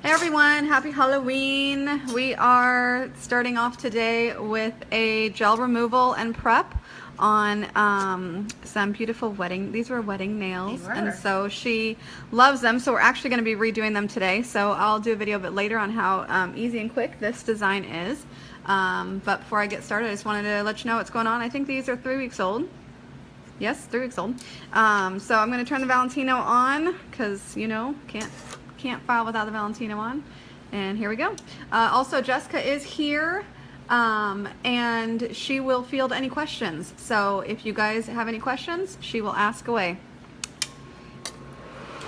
Hey everyone, happy Halloween. We are starting off today with a gel removal and prep on some beautiful these were wedding nails. And so she loves them, so we're actually going to be redoing them today. So I'll do a video a bit later on how easy and quick this design is. But before I get started, I just wanted to let you know what's going on. I think these are 3 weeks old. Yes, 3 weeks old. So I'm going to turn the Valentino on because, you know, can't file without the Valentino on. And here we go. Also, Jessica is here and she will field any questions. So if you guys have any questions, she will ask away.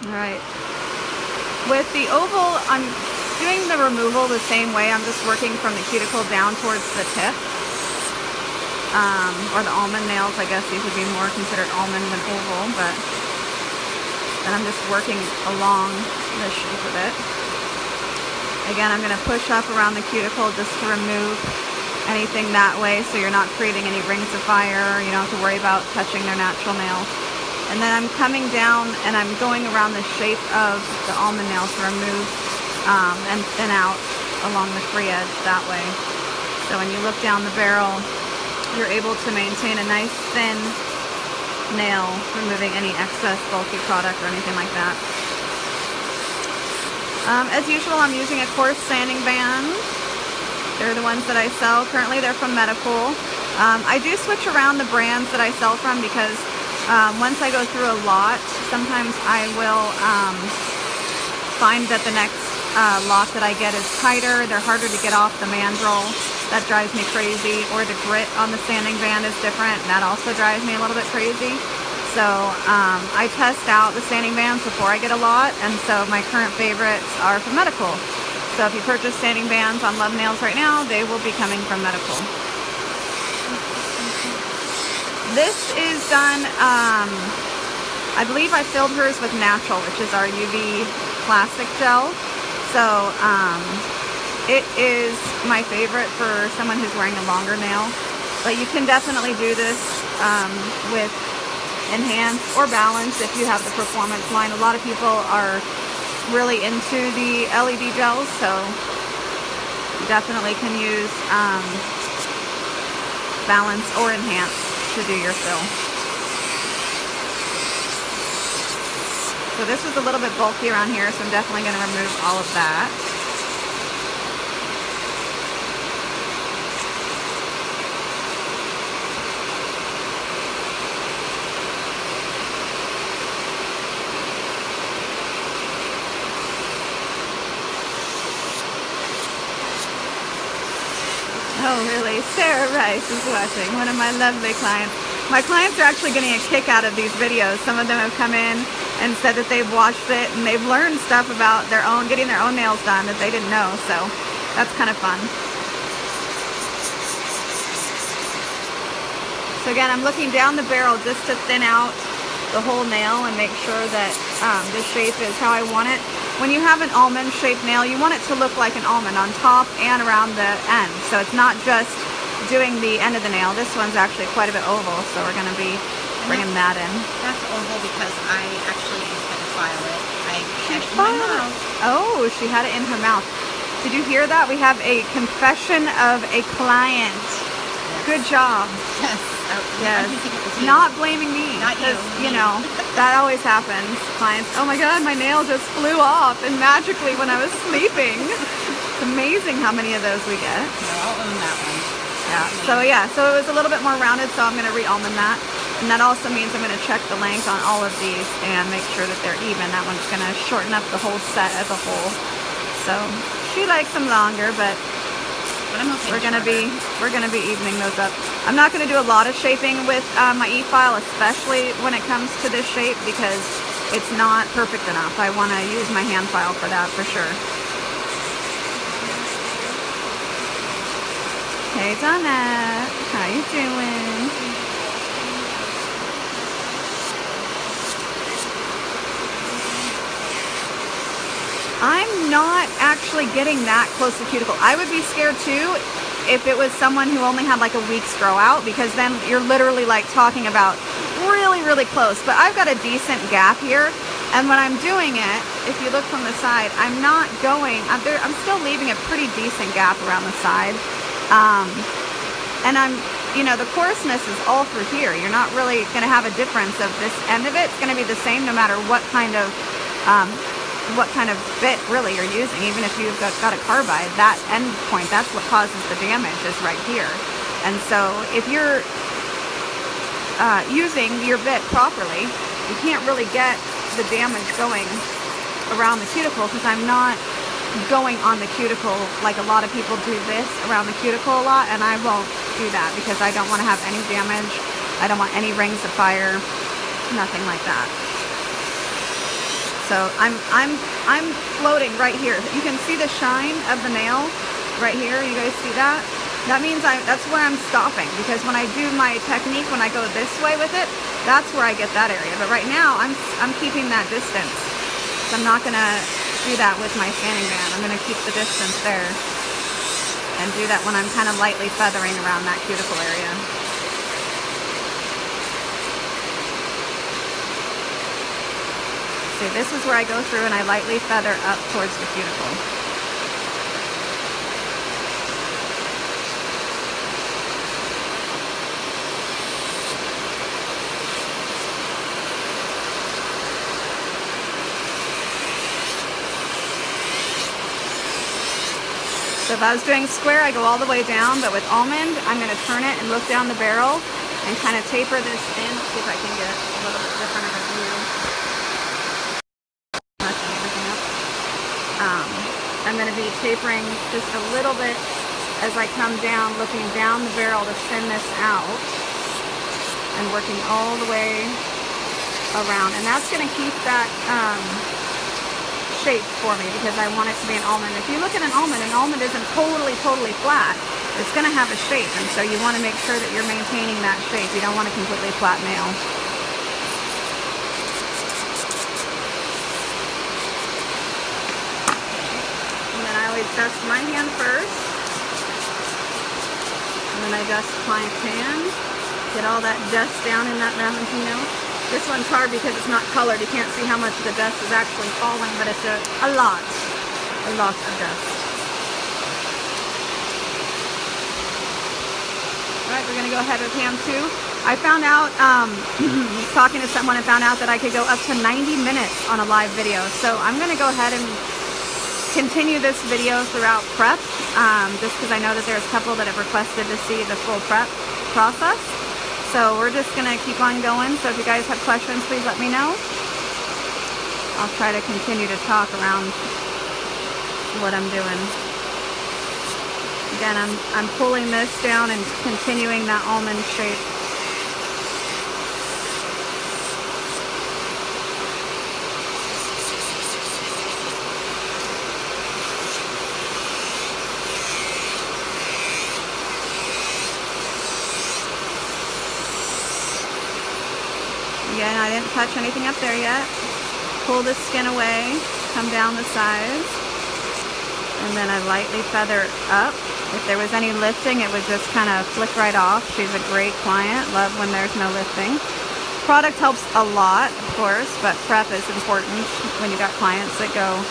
All right. With the oval, I'm doing the removal the same way. I'm just working from the cuticle down towards the tip. Or the almond nails, I guess these would be more considered almond than oval, but then I'm just working along the shape of it. Again, I'm going to push up around the cuticle just to remove anything that way so you're not creating any rings of fire. You don't have to worry about touching their natural nails. And then I'm coming down and I'm going around the shape of the almond nails to remove and thin out along the free edge that way. So when you look down the barrel, you're able to maintain a nice thin nail, removing any excess bulky product or anything like that. As usual, I'm using a coarse sanding band. They're the ones that I sell. Currently, they're from Medical. I do switch around the brands that I sell from because once I go through a lot, sometimes I will find that the next lot that I get is tighter. They're harder to get off the mandrel. That drives me crazy. Or the grit on the sanding band is different. That also drives me a little bit crazy. So I test out the sanding bands before I get a lot, and so my current favorites are from Medical. So if you purchase sanding bands on Love Nails right now, they will be coming from Medical. This is done, I believe I filled hers with Natural, which is our UV plastic gel. So it is my favorite for someone who's wearing a longer nail. But you can definitely do this with Enhance or Balance if you have the performance line. A lot of people are really into the LED gels, so you definitely can use Balance or Enhance to do your fill. So this was a little bit bulky around here, so I'm definitely going to remove all of that. Oh, really? Sarah Rice is watching, one of my lovely clients. My clients are actually getting a kick out of these videos. Some of them have come in and said that they've watched it and they've learned stuff about getting their own nails done that they didn't know. So that's kind of fun. So again, I'm looking down the barrel just to thin out the whole nail and make sure that the shape is how I want it. When you have an almond shaped nail, you want it to look like an almond on top and around the end. So it's not just doing the end of the nail. This one's actually quite a bit oval, so we're going to be bringing that in. That's oval because I actually had to file it. I had it in my mouth. Oh, she had it in her mouth. Did you hear that? We have a confession of a client. Yes. Good job. Yes. Yes. Not blaming me. Not you. You know, that always happens. Clients, oh my God, my nail just flew off and magically when I was sleeping. It's amazing how many of those we get. No, I'll own that one. Yeah, so it was a little bit more rounded, so I'm going to re-almond that. And that also means I'm going to check the length on all of these and make sure that they're even. That one's going to shorten up the whole set as a whole. So she likes them longer, but we're gonna be evening those up. I'm not gonna do a lot of shaping with my e-file, especially when it comes to this shape, because it's not perfect enough. I want to use my hand file for that for sure. Hey Donette, how you doing? I'm not actually getting that close to cuticle. I would be scared too if it was someone who only had like a week's grow out, because then you're literally like talking about really, really close. But I've got a decent gap here. And when I'm doing it, if you look from the side, I'm not going, I'm still leaving a pretty decent gap around the side. And you know, the coarseness is all through here. You're not really going to have a difference of this end of it. It's going to be the same no matter what kind of bit really you're using. Even if you've got a carbide, that end point, that's what causes the damage, is right here. And so if you're using your bit properly, you can't really get the damage going around the cuticle, because I'm not going on the cuticle like a lot of people do this around the cuticle a lot, and I won't do that because I don't want to have any damage. I don't want any rings of fire, nothing like that. So I'm floating right here. You can see the shine of the nail right here. You guys see that? That means that's where I'm stopping, because when I do my technique, when I go this way with it, that's where I get that area. But right now I'm keeping that distance. So I'm not gonna do that with my sanding band. I'm gonna keep the distance there and do that when I'm kind of lightly feathering around that cuticle area. See, this is where I go through and I lightly feather up towards the cuticle. So if I was doing square, I go all the way down, but with almond, I'm going to turn it and look down the barrel and kind of taper this in. Let's see if I can get a little bit different of a view. Messing everything up. I'm going to be tapering just a little bit as I come down, looking down the barrel to thin this out and working all the way around. And that's going to keep that shape for me, because I want it to be an almond. If you look at an almond isn't totally flat. It's going to have a shape, and so you want to make sure that you're maintaining that shape. You don't want a completely flat nail. And then I always dust my hand first, and then I dust client's hand. Get all that dust down in that Valentino. This one's hard because it's not colored. You can't see how much of the dust is actually falling, but it's a lot of dust. All right, we're gonna go ahead with hand 2. I found out, talking to someone, and found out that I could go up to 90 minutes on a live video. So I'm gonna go ahead and continue this video throughout prep, just because I know that there's a couple that have requested to see the full prep process. So we're just going to keep on going. So if you guys have questions, please let me know. I'll try to continue to talk around what I'm doing. Again, I'm pulling this down and continuing that almond shape. Again, I didn't touch anything up there yet. Pull the skin away, come down the sides, and then I lightly feather up. If there was any lifting, it would just kind of flick right off. She's a great client. Love when there's no lifting. Product helps a lot, of course, but prep is important when you got clients that go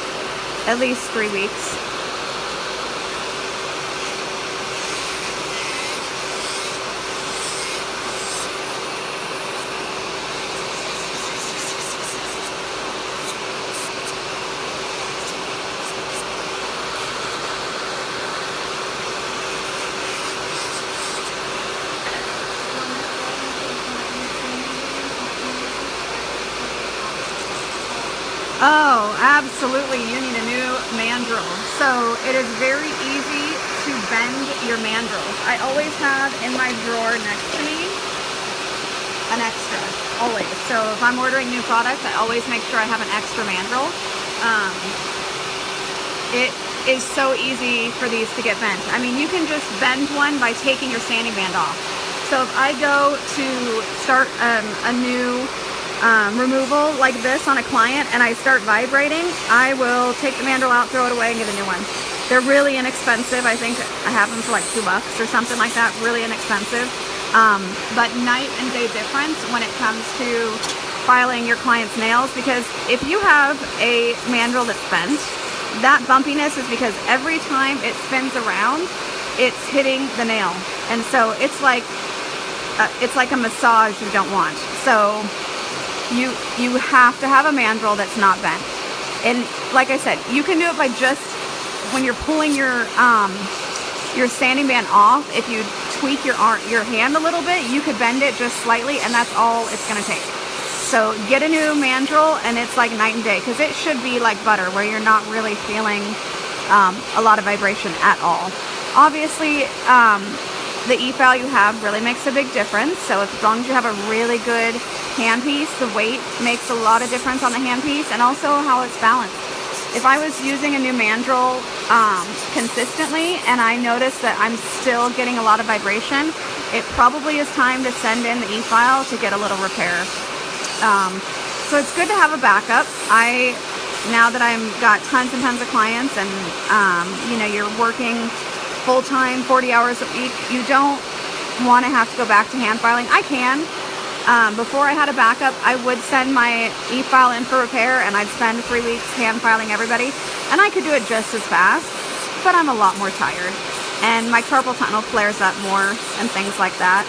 at least 3 weeks. Oh, absolutely. You need a new mandrel. So it is very easy to bend your mandrels. I always have in my drawer next to me an extra, always. So if I'm ordering new products, I always make sure I have an extra mandrel. It is so easy for these to get bent. I mean, you can just bend one by taking your sanding band off. So if I go to start a new removal like this on a client and I start vibrating, I will take the mandrel out, throw it away, and get a new one. They're really inexpensive. I think I have them for like $2 or something like that. Really inexpensive. But night and day difference when it comes to filing your client's nails, because if you have a mandrel that's bent, that bumpiness is because every time it spins around, it's hitting the nail. And so it's like a massage you don't want. So you have to have a mandrel that's not bent. And like I said, you can do it by just when you're pulling your sanding band off. If you tweak your hand a little bit, you could bend it just slightly, and that's all it's going to take. So get a new mandrel, and it's like night and day, because it should be like butter, where you're not really feeling a lot of vibration at all. Obviously, the e-file you have really makes a big difference. So as long as you have a really good handpiece, the weight makes a lot of difference on the handpiece, and also how it's balanced. If I was using a new mandrel consistently and I noticed that I'm still getting a lot of vibration, it probably is time to send in the e-file to get a little repair. So it's good to have a backup. Now that I've got tons and tons of clients, and you know, you're working full-time 40 hours a week, you don't want to have to go back to hand filing. I can. Before I had a backup, I would send my e-file in for repair, and I'd spend 3 weeks hand filing everybody, and I could do it just as fast, but I'm a lot more tired, and my carpal tunnel flares up more and things like that.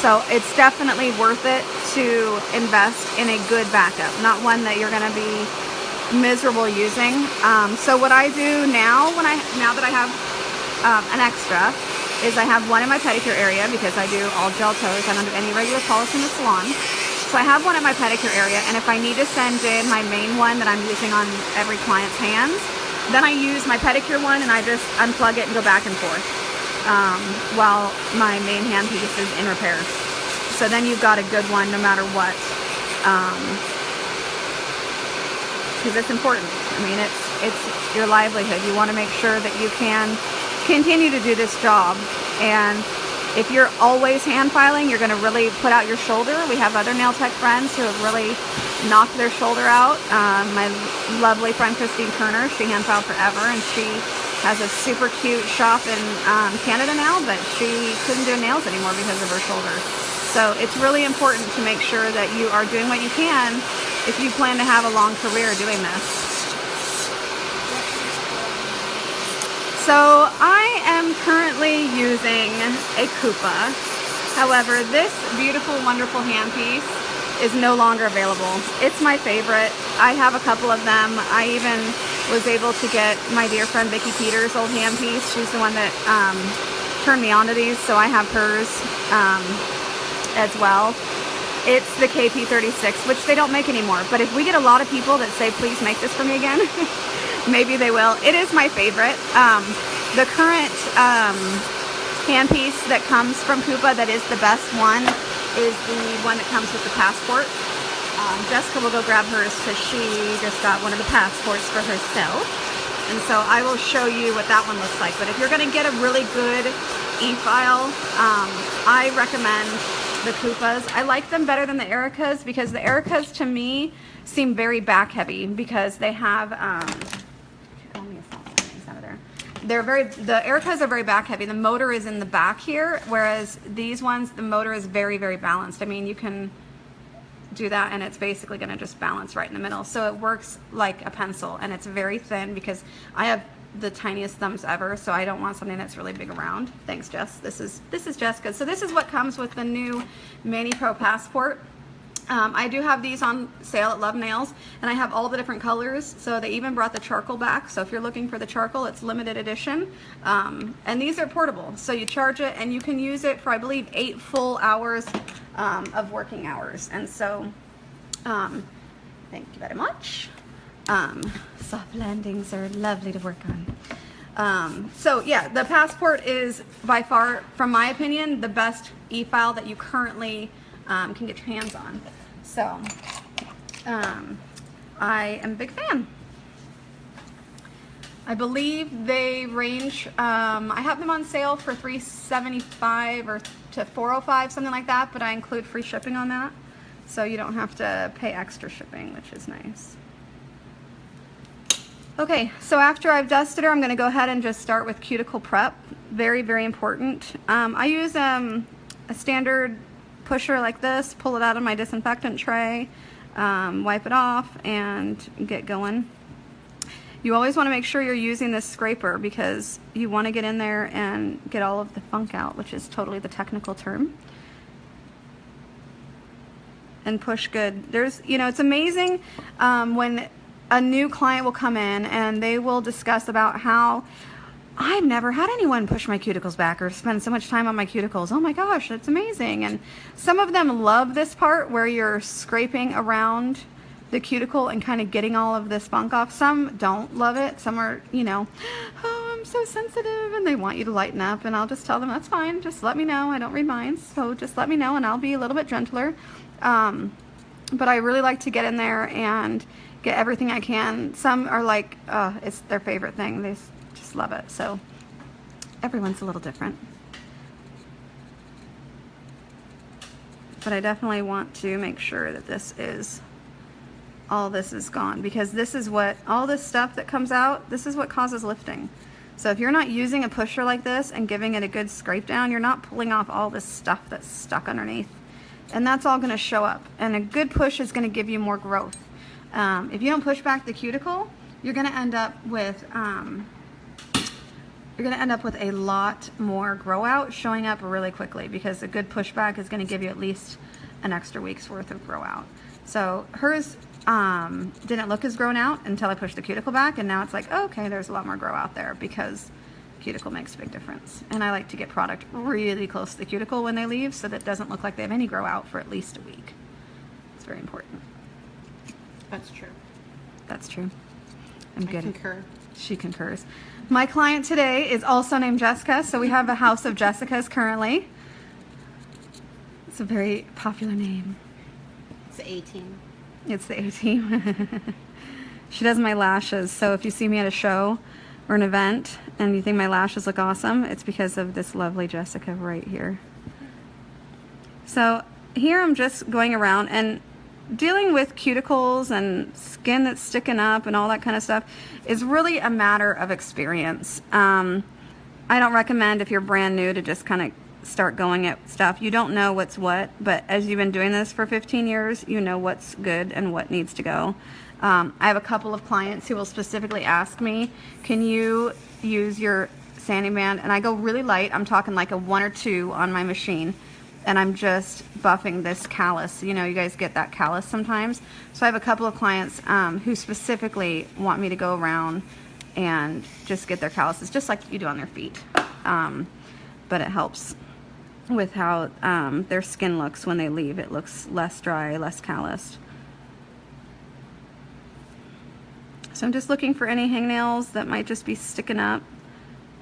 So it's definitely worth it to invest in a good backup, not one that you're going to be miserable using. So what I do now, now that I have an extra, is I have one in my pedicure area, because I do all gel toes. I don't do any regular polish in the salon. So I have one at my pedicure area, and if I need to send in my main one that I'm using on every client's hands, then I use my pedicure one, and I just unplug it and go back and forth while my main hand piece is in repair. So then you've got a good one no matter what, because it's important. I mean, it's your livelihood. You want to make sure that you can continue to do this job, and if you're always hand filing, you're going to really put out your shoulder. We have other nail tech friends who have really knocked their shoulder out. My lovely friend Christine Kerner, she hand filed forever, and she has a super cute shop in Canada now, but she couldn't do nails anymore because of her shoulder. So it's really important to make sure that you are doing what you can if you plan to have a long career doing this. So I am currently using a KUPA. However, this beautiful, wonderful handpiece is no longer available. It's my favorite. I have a couple of them. I even was able to get my dear friend Vicki Peters' old handpiece. She's the one that turned me on to these, so I have hers as well. It's the KP36, which they don't make anymore. But if we get a lot of people that say, please make this for me again, maybe they will. It is my favorite. The current handpiece that comes from KUPA that is the best one is the one that comes with the passport. Jessica will go grab hers because she just got one of the passports for herself. And so I will show you what that one looks like. But if you're going to get a really good e-file, I recommend the KUPAs. I like them better than the Ericas, because the Ericas to me seem very back heavy, because they have the Ericas are very back heavy. The motor is in the back here, whereas these ones, the motor is very, very balanced. I mean, you can do that and it's basically going to just balance right in the middle. So it works like a pencil, and it's very thin, because I have the tiniest thumbs ever, so I don't want something that's really big around. Thanks, Jess. This is Jessica. So this is what comes with the new Mani Pro Passport. I do have these on sale at Love Nails, and I have all the different colors. So they even brought the charcoal back. So if you're looking for the charcoal, it's limited edition. And these are portable. So you charge it, and you can use it for, I believe, 8 full hours of working hours. And so, thank you very much. Soft landings are lovely to work on. So yeah, the Passport is by far, from my opinion, the best e-file that you currently can get your hands on. So I am a big fan. I believe they range, I have them on sale for $375 or to $405, something like that, but I include free shipping on that, so you don't have to pay extra shipping, which is nice. Okay, so after I've dusted her, I'm going to go ahead and just start with Cuticle Prep. Very, very important. I use a standard pusher like this, pull it out of my disinfectant tray, wipe it off, and get going. You always want to make sure you're using this scraper because you want to get in there and get all of the funk out, which is totally the technical term. And push good. There's, you know, it's amazing when a new client will come in and they will discuss about how I've never had anyone push my cuticles back or spend so much time on my cuticles. Oh my gosh, that's amazing. And some of them love this part where you're scraping around the cuticle and kind of getting all of this funk off. Some don't love it. Some are, you know, oh, I'm so sensitive, and they want you to lighten up, and I'll just tell them that's fine. Just let me know. I don't read minds, so just let me know and I'll be a little bit gentler. But I really like to get in there and get everything I can. Some are like, it's their favorite thing. They just love it. So everyone's a little different. But I definitely want to make sure that all this is gone, because this is what, all this stuff that comes out, this is what causes lifting. So if you're not using a pusher like this and giving it a good scrape down, you're not pulling off all this stuff that's stuck underneath. And that's all going to show up. And a good push is going to give you more growth. If you don't push back the cuticle, you're going to end up with a lot more grow out showing up really quickly, because a good pushback is going to give you at least an extra week's worth of grow out. So hers didn't look as grown out until I pushed the cuticle back, and now it's like, oh, okay, there's a lot more grow out there, because cuticle makes a big difference. And I like to get product really close to the cuticle when they leave, so that it doesn't look like they have any grow out for at least a week. It's very important. That's true. That's true. I'm good. I concur. She concurs. My client today is also named Jessica, so we have a house of Jessicas currently. It's a very popular name. It's the A-team. It's the A-team. She does my lashes, so if you see me at a show or an event and you think my lashes look awesome, it's because of this lovely Jessica right here. So here I'm just going around and dealing with cuticles and skin that's sticking up and all that kind of stuff is really a matter of experience. I don't recommend, if you're brand new, to just kind of start going at stuff. You don't know what's what, but as you've been doing this for 15 years, you know what's good and what needs to go. I have a couple of clients who will specifically ask me, can you use your sanding band? And I go really light. I'm talking like a 1 or 2 on my machine, and I'm just buffing this callus. You know, you guys get that callus sometimes. So I have a couple of clients who specifically want me to go around and just get their calluses, just like you do on their feet. But it helps with how their skin looks when they leave. It looks less dry, less calloused. So I'm just looking for any hangnails that might just be sticking up.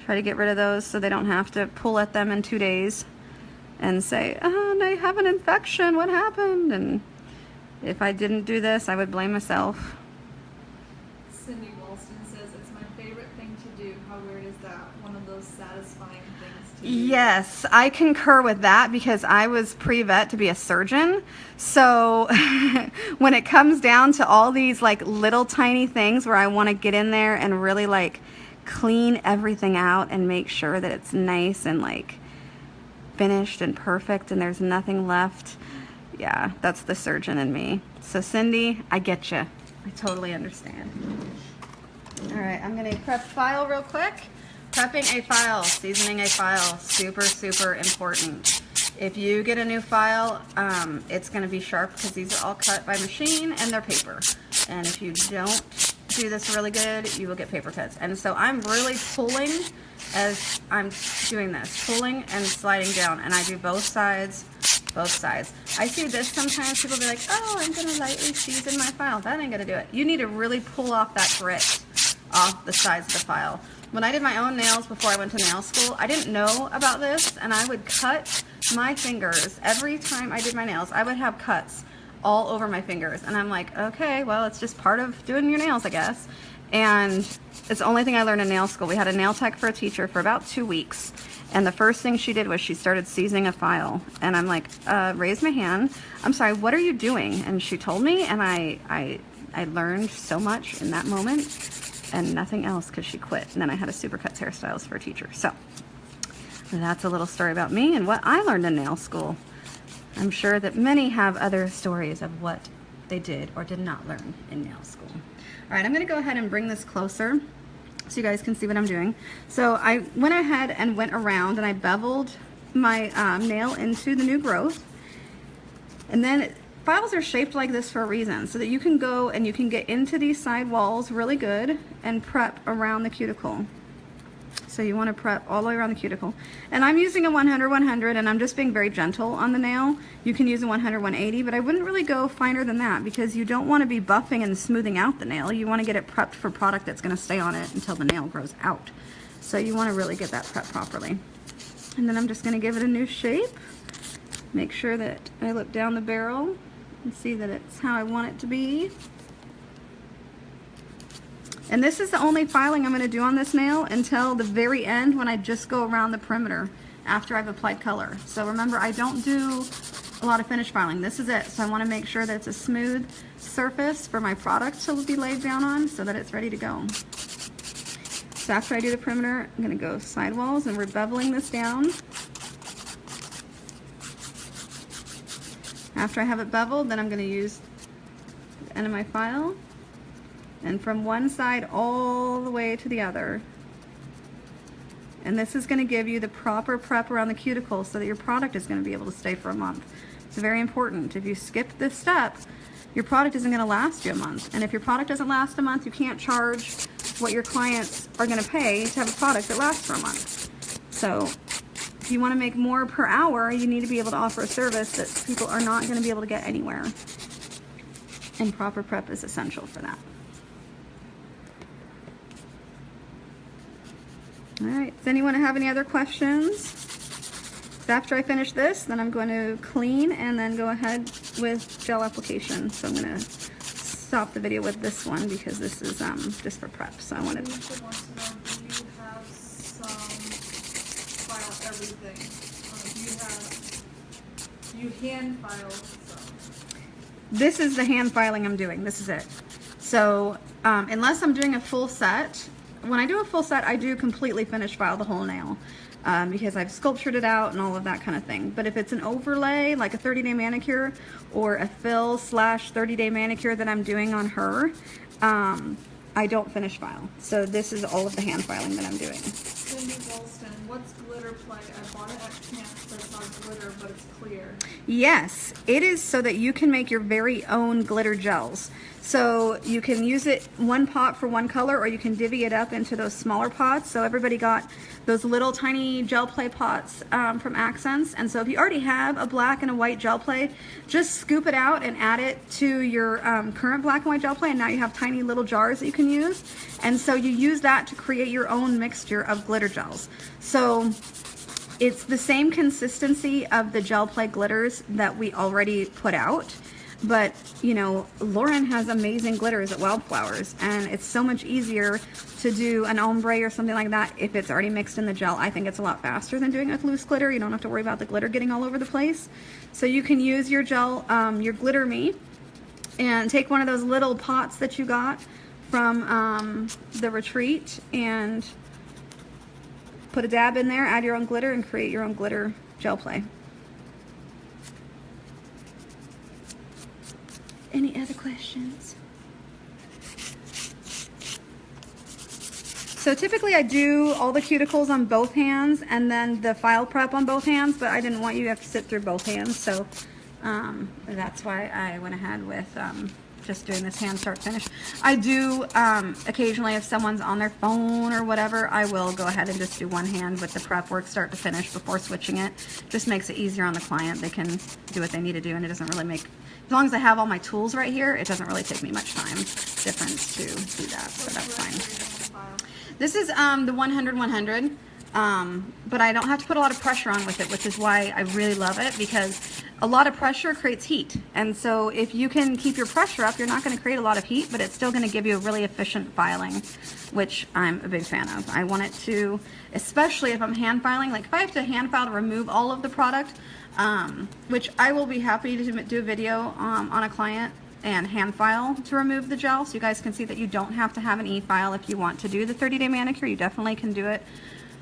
Try to get rid of those so they don't have to pull at them in 2 days and say, oh, I have an infection, what happened? And if I didn't do this, I would blame myself. Cindy Wilson says, it's my favorite thing to do. How weird is that? One of those satisfying things to do. Yes, I concur with that, because I was pre-vet to be a surgeon. So when it comes down to all these like little tiny things where I want to get in there and really like clean everything out and make sure that it's nice and like finished and perfect and there's nothing left, yeah, that's the surgeon in me. So Cindy, I get you. I totally understand. All right, I'm gonna prep file real quick. Prepping a file, seasoning a file, super, super important. If you get a new file, it's gonna be sharp because these are all cut by machine and they're paper. And if you don't do this really good, you will get paper cuts. And so I'm really pulling as I'm doing this, pulling and sliding down, and I do both sides, both sides. I see this sometimes, people be like, oh, I'm gonna lightly season my file. That ain't gonna do it. You need to really pull off that grit off the sides of the file. When I did my own nails before I went to nail school, I didn't know about this, and I would cut my fingers. Every time I did my nails, I would have cuts all over my fingers, and I'm like, okay, well, it's just part of doing your nails, I guess. And it's the only thing I learned in nail school. We had a nail tech for a teacher for about 2 weeks, and the first thing she did was she started seasoning a file, and I'm like, raise my hand. I'm sorry, what are you doing? And she told me, and I learned so much in that moment, and nothing else, because she quit. And then I had a Supercuts hairstylist for a teacher. So that's a little story about me and what I learned in nail school. I'm sure that many have other stories of what they did or did not learn in nail school. All right, I'm gonna go ahead and bring this closer so you guys can see what I'm doing. So I went ahead and went around and I beveled my nail into the new growth. And then files are shaped like this for a reason, so that you can go and you can get into these side walls really good and prep around the cuticle. So you want to prep all the way around the cuticle. And I'm using a 100-100 and I'm just being very gentle on the nail. You can use a 100-180, but I wouldn't really go finer than that because you don't want to be buffing and smoothing out the nail. You want to get it prepped for product that's going to stay on it until the nail grows out. So you want to really get that prepped properly. And then I'm just going to give it a new shape. Make sure that I look down the barrel and see that it's how I want it to be. And this is the only filing I'm going to do on this nail until the very end when I just go around the perimeter after I've applied color. So remember, I don't do a lot of finish filing. This is it. So I want to make sure that it's a smooth surface for my product to be laid down on so that it's ready to go. So after I do the perimeter, I'm going to go sidewalls and we're beveling this down. After I have it beveled, then I'm going to use the end of my file. And from one side all the way to the other. And this is going to give you the proper prep around the cuticle so that your product is going to be able to stay for a month. It's very important. If you skip this step, your product isn't going to last you a month. And if your product doesn't last a month, you can't charge what your clients are going to pay to have a product that lasts for a month. So if you want to make more per hour, you need to be able to offer a service that people are not going to be able to get anywhere. And proper prep is essential for that. All right, does anyone have any other questions? So after I finish this, then I'm going to clean and then go ahead with gel application. So I'm going to stop the video with this one because this is just for prep. So I wanted to... Lisa wants to know, do you have some file everything? Do you hand file some? This is the hand filing I'm doing. This is it. So unless I'm doing a full set, when I do a full set, I do completely finish file the whole nail because I've sculptured it out and all of that kind of thing. But if it's an overlay, like a 30-day manicure or a fill / 30-day manicure that I'm doing on her, I don't finish file. So this is all of the hand filing that I'm doing. Cindy Walston, what's glitter play? I bought it at camp, so it's not glitter, but it's clear. Yes, it is so that you can make your very own glitter gels. So you can use it one pot for one color, or you can divvy it up into those smaller pots. So everybody got those little tiny gel play pots from Accents. And so if you already have a black and a white gel play, just scoop it out and add it to your current black and white gel play. And now you have tiny little jars that you can use. And so you use that to create your own mixture of glitter gels. So it's the same consistency of the gel play glitters that we already put out. But, you know, Lauren has amazing glitters at Wildflowers, and it's so much easier to do an ombre or something like that if it's already mixed in the gel. I think it's a lot faster than doing it with loose glitter. You don't have to worry about the glitter getting all over the place. So you can use your gel, your Glitter Me, and take one of those little pots that you got from the retreat and put a dab in there, add your own glitter, and create your own glitter gel play. Any other questions? So typically I do all the cuticles on both hands and then the file prep on both hands, but I didn't want you to have to sit through both hands, so that's why I went ahead with just doing this hand start finish. I do occasionally, if someone's on their phone or whatever, I will go ahead and just do one hand with the prep work start to finish before switching it. Just makes it easier on the client. They can do what they need to do, and it doesn't really make, as long as I have all my tools right here, it doesn't really take me much time difference to do that, so that's fine. This is the 100-100, but I don't have to put a lot of pressure on with it, which is why I really love it, because a lot of pressure creates heat. And so if you can keep your pressure up, you're not going to create a lot of heat, but it's still going to give you a really efficient filing, which I'm a big fan of. I want it to, especially if I'm hand filing, like if I have to hand file to remove all of the product, which I will be happy to do a video on a client and hand file to remove the gel, so you guys can see that you don't have to have an e-file if you want to do the 30-day manicure. You definitely can do it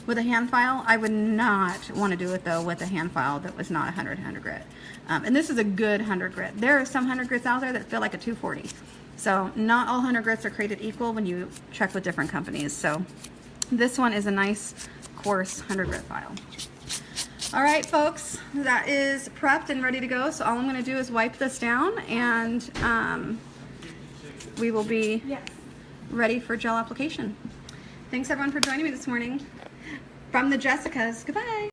with a hand file. I would not want to do it though with a hand file that was not 100 grit. And this is a good 100 grit. There are some 100 grits out there that feel like a 240. So not all 100 grits are created equal when you check with different companies. So this one is a nice coarse 100 grit file. All right, folks, that is prepped and ready to go. So all I'm going to do is wipe this down, and we will be ready for gel application. Thanks everyone for joining me this morning. From the Jessicas, goodbye.